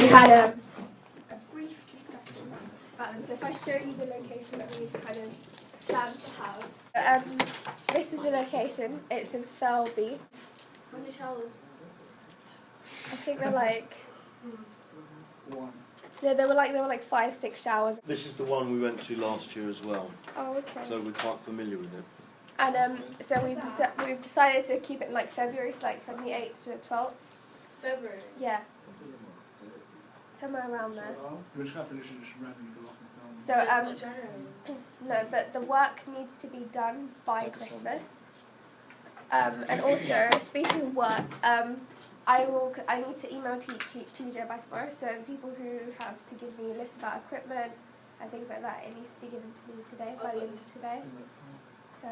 we had a brief discussion about them. So if I show you the location that we've kind of planned to have. This is the location. It's in Thirlby. How many showers? I think they're like... One. Yeah, there were like 5-6 showers. This is the one we went to last year as well. Oh, okay. So we're quite familiar with it. And so we've decided to keep it in like February, so like from the 8th to the 12th. February? Yeah. Somewhere around there. We're just going to have to literally just randomly go up and film. So, It's not January. no, but the work needs to be done by Christmas. And also, speaking of work, I need to email TJ by tomorrow, so the people who have to give me a list about equipment and things like that, it needs to be given to me today, by the end of today. So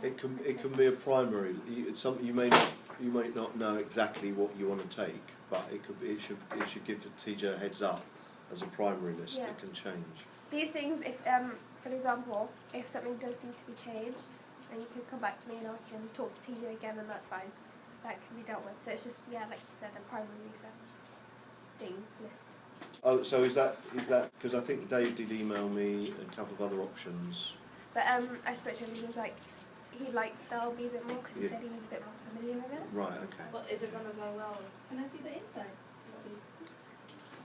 It can be a primary. You may not know exactly what you want to take, but it should give TJ a heads up as a primary list. Yeah. It can change. these things, if for example, if something does need to be changed, then you can come back to me and I can talk to TJ again, and that's fine. That can be dealt with. So it's just, yeah, like you said, a primary research thing list. Oh, so is that because I think Dave did email me a couple of other options. But I spoke to him and he was like, he liked Thirlby a bit more because he said he was a bit more familiar with it. Right. Okay. But is it going to go well? Can I see the inside?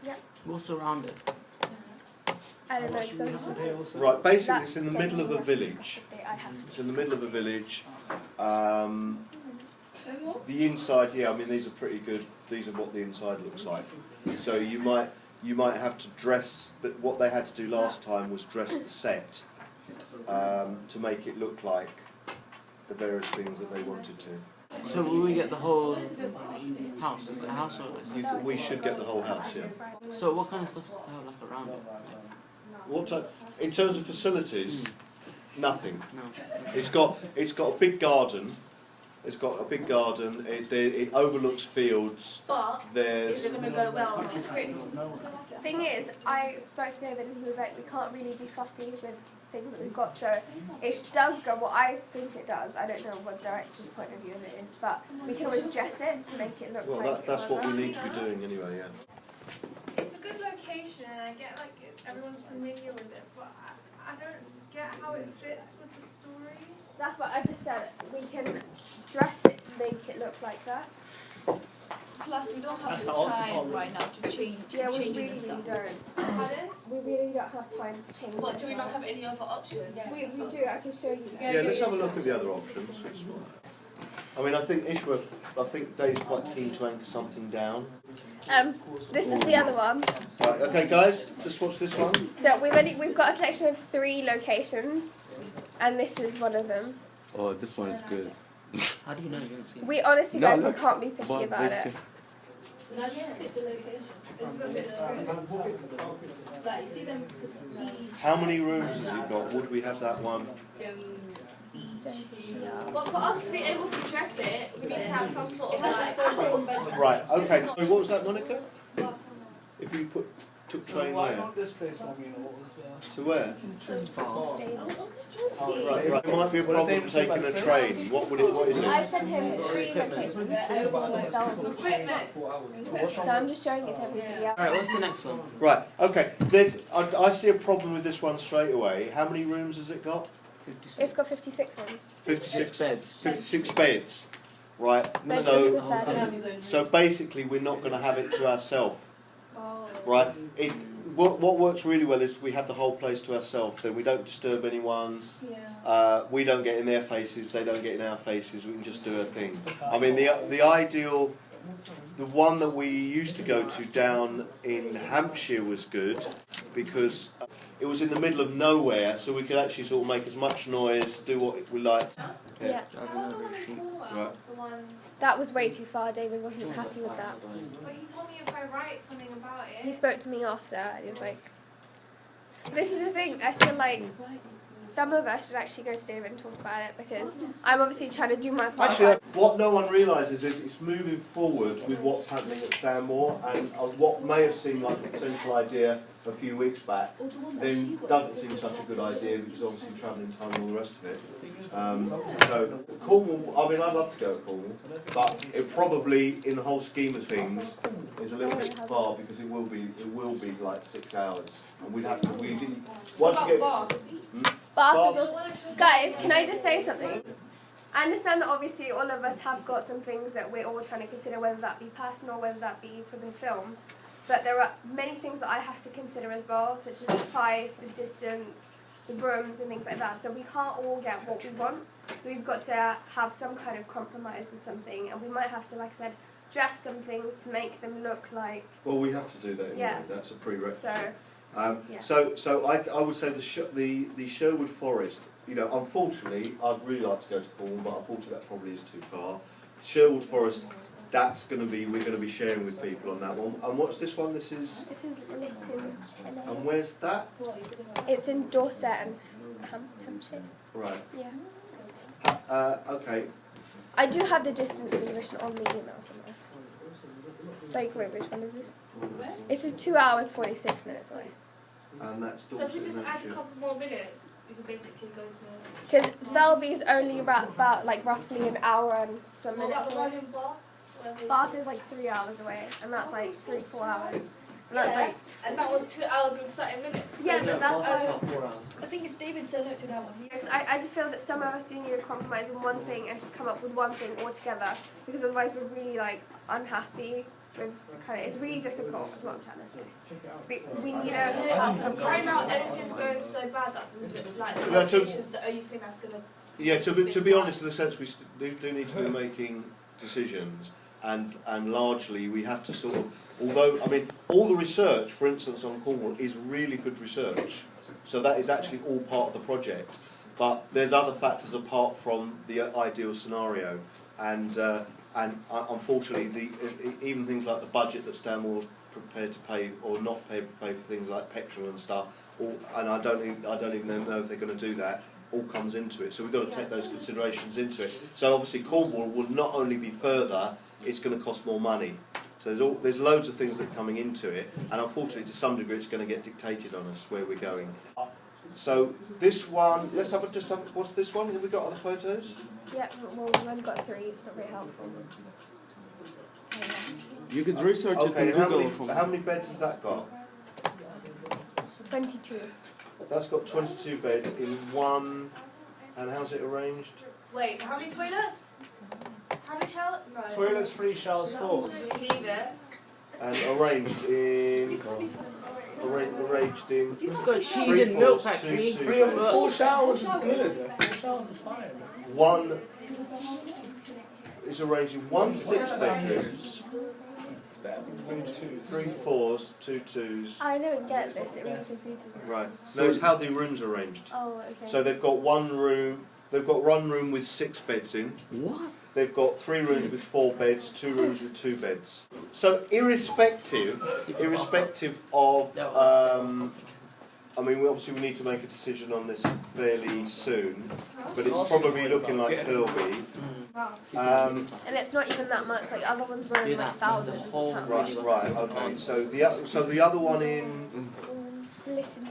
Yeah. What's around it? I don't know exactly. Right. Basically, That's it's in the middle of a definitely village. I have. It's in the middle of a village. The inside, yeah, I mean these are pretty good. These are what the inside looks like. So you might have to dress. But what they had to do last time was dress the set to make it look like the various things that they wanted to. So will we get the whole house? Is it a house or? We should get the whole house, yeah. So what kind of stuff does it have like around it? What type? In terms of facilities, nothing. No. It's got a big garden. It's got a big garden. It overlooks fields. But There's is it going to go well on the screen? Thing is, I spoke to David and he was like, we can't really be fussy with things that we've got, so it does go what I think it does. I don't know what the director's point of view of it is, but we can always dress it to make it look well, like that's what we need to be doing anyway. Yeah. It's a good location, and I get like everyone's familiar with it, but I don't get how it fits with the story. That's what I just said. We can dress it to make it look like that. Plus, we don't have the time right now to change. Yeah, we changing really the stuff. don't. Pardon? We really don't have time to change But it. do we not have any other options? We do. I can show you. That. Yeah, let's have a look at the other options. I mean, I think Dave's quite keen to anchor something down. This is the other one. Right, okay, guys, just watch this one. So we've got a section of 3 locations, and this is one of them. Oh, this one is good. How do you know you haven't seen it? We honestly, No, guys, look. we can't be picky But about it. No, yeah, it's the location. It's going to fit the screen. Like, you see them prestige. How many rooms has it got? Would we have that one? But for us to be able to dress it, we need to have some sort of like... Right, okay. So what was that, Monica? If you took train why where? not this place? I mean, what was To where? the... Right. It might be a problem taking a train. What is I it? sent him 3 locations. So I'm just showing it to everybody else. Alright, what's the next one? Right, okay. I see a problem with this one straight away. How many rooms has it got? It's got 56 ones. 56 beds. 56 beds. Right. Bedrooms are 30. So basically we're not going to have it to ourselves. Right. What works really well is we have the whole place to ourselves. Then we don't disturb anyone. We don't get in their faces. They don't get in our faces. We can just do our thing. I mean, the ideal, the one that we used to go to down in Hampshire was good because it was in the middle of nowhere, so we could actually sort of make as much noise, do what we liked. Yeah. Right. The one. That was way too far. David wasn't happy with that. But you told me if I write something about it. He spoke to me after and he was like, this is the thing, I feel like some of us should actually go to David and talk about it because I'm obviously trying to do my part. Actually, what no one realises is it's moving forward with what's happening at Stanmore, and what may have seemed like a potential idea a few weeks back, then doesn't seem such a good idea because obviously travelling time and all the rest of it. So Cornwall, I mean, I'd love to go to Cornwall, but it probably, in the whole scheme of things, is a little bit far because it will be like 6 hours, and we'd have to. Once you get. Bath is also. Guys, can I just say something? I understand that obviously all of us have got some things that we're all trying to consider, whether that be personal, whether that be for the film. But there are many things that I have to consider as well, such as the price, the distance, the rooms and things like that. So we can't all get what we want. So we've got to have some kind of compromise with something. And we might have to, like I said, dress some things to make them look like... Well, we have to do that anyway. Yeah. That's a prerequisite. So, So I would say the Sherwood Forest, you know, unfortunately, I'd really like to go to Cornwall, but unfortunately that probably is too far. Sherwood Forest, we're going to be sharing with people on that one. And what's this one? This is Lytton Cheney. And where's that? It's in Dorset and Hampshire. Right. Yeah. Okay. I do have the distance written on the email somewhere. Like, wait, which one is this? This is 2 hours 46 minutes away. And that's So Dorset. if we just and add a Hampshire. couple more minutes, we could basically go to... Because Felby is only about like roughly an hour and some What minutes about the away. one in Bath? Bath is like 3 hours away, and that's like 3-4 hours. And that's like, and that was 2 hours and 30 minutes. yeah, but that's why. I think it's David said no to that one. I just feel that some of us do need to compromise on one thing and just come up with one thing altogether, because otherwise we're really like unhappy with kind of. It's really difficult. Is what I'm trying to say. So we need to have some. Right now, everything's going so bad that like the No, to- location's the only thing that's gonna. Yeah, to be honest, in the sense we do need to be making decisions, and largely we have to sort of, although, I mean, all the research, for instance, on Cornwall is really good research, so that is actually all part of the project, but there's other factors apart from the ideal scenario, and unfortunately, even things like the budget that Stanmore's prepared to pay or not pay for things like petrol and stuff, and I don't even know if they're going to do that, all comes into it. So we've got to take those considerations into it. So obviously Cornwall will not only be further, it's going to cost more money. So there's loads of things that are coming into it, and unfortunately to some degree it's going to get dictated on us where we're going. So this one, let's have what's this one? Have we got other photos? Yeah, well, we've only got 3. It's not very helpful. You could research it Okay, on and Google. how many beds has that got? 22. That's got 22 beds in one, and how's it arranged? Wait, how many toilets? How many showers? No. Toilets, 3 showers, 4. Leave it. And arranged in... Arranged in... It's got cheese 3 and milk floors, factory. 2 beds. 4 showers is good. 4 showers is fine. One is arranged in 1 6-bedrooms, Better than 2. 3 4s, 2 2s. I don't get this. It really confuses me. Right. No, it's how the rooms are arranged. Oh, okay. So they've got one room. They've got one room with 6 beds in. What? They've got 3 rooms with 4 beds, 2 rooms with 2 beds. So irrespective of, I mean, obviously we need to make a decision on this fairly soon, but it's probably looking like Thirlby. And it's not even that much. Like other ones were in like thousands of pounds. Right. Okay. So the other one in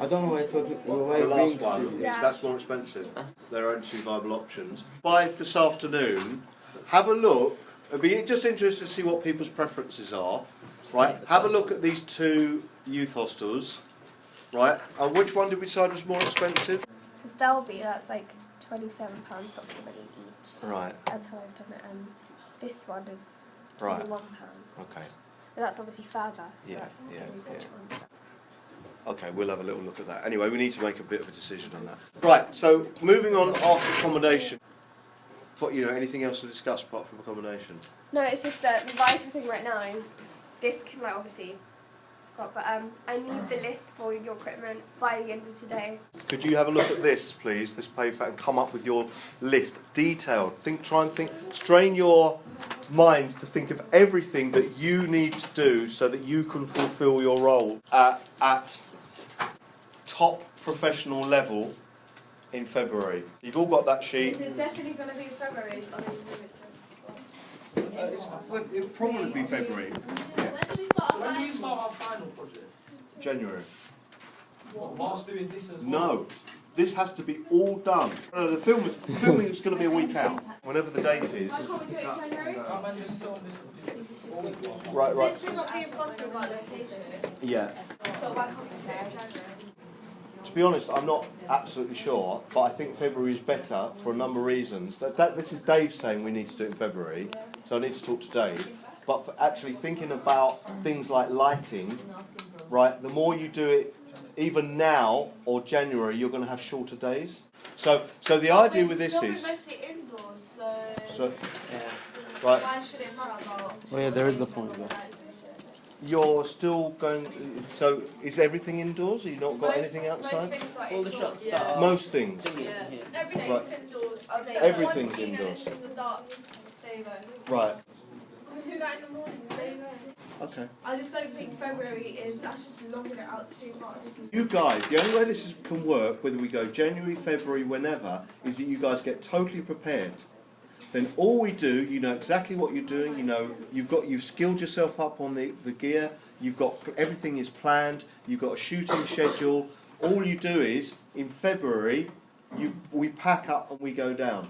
I don't know why it's talking. the last one that's more expensive. There are only 2 viable options. By this afternoon, have a look. It'd be just interesting to see what people's preferences are. Right. Have a look at these 2 youth hostels. Right. And which one did we decide was more expensive? Because Thirlby, that's like £27 approximately each. Right. That's how I've done it. And this one is Right. £21. Okay. But that's obviously further. So Yeah, that's yeah, really which one. Okay, we'll have a little look at that. Anyway, we need to make a bit of a decision on that. Right, so moving on after accommodation. But, anything else to discuss apart from accommodation? No, it's just that the vital thing right now is this can like obviously Scott, but I need the list for your equipment by the end of today. Could you have a look at this, please, this paper, and come up with your list, detailed. Try and think, strain your minds to think of everything that you need to do so that you can fulfil your role at top professional level in February. You've all got that sheet. Is it definitely going to be in February? Or is it It'll probably be February. When do we start our When do final? you start our final project? January. Whilst doing this as well. No. This has to be all done. No, the filming is going to be a week out, whenever the date is. Can't we do it in January? Can't man just film this before? Right, right. Since we're not being fussy about location, Yeah. so why can't we just do it in January? To be honest, I'm not absolutely sure, but I think February is better for a number of reasons. This is Dave saying we need to do it in February, so I need to talk to Dave. But for actually thinking about things like lighting, right, the more you do it, even now or January, you're going to have shorter days. So the idea with this is... We're mostly indoors, So, Yeah. right, why should it matter about... Oh yeah, there is the point. Yeah. you're still going... So is everything indoors? Have you not got anything Most outside? things are All the indoors. shots start. Most things. Yeah. Everything's Right. indoors. Everything's One scene indoors. In the dark. There you go. Right, We can do that in the morning. There you go. okay. I just don't think February is. That's just longing it out too much. You guys, the only way this can work, whether we go January, February, whenever, is that you guys get totally prepared. Then all we do, you know exactly what you're doing. You know you've skilled yourself up on the gear. You've got everything is planned. You've got a shooting schedule. All you do is in February, we pack up and we go down.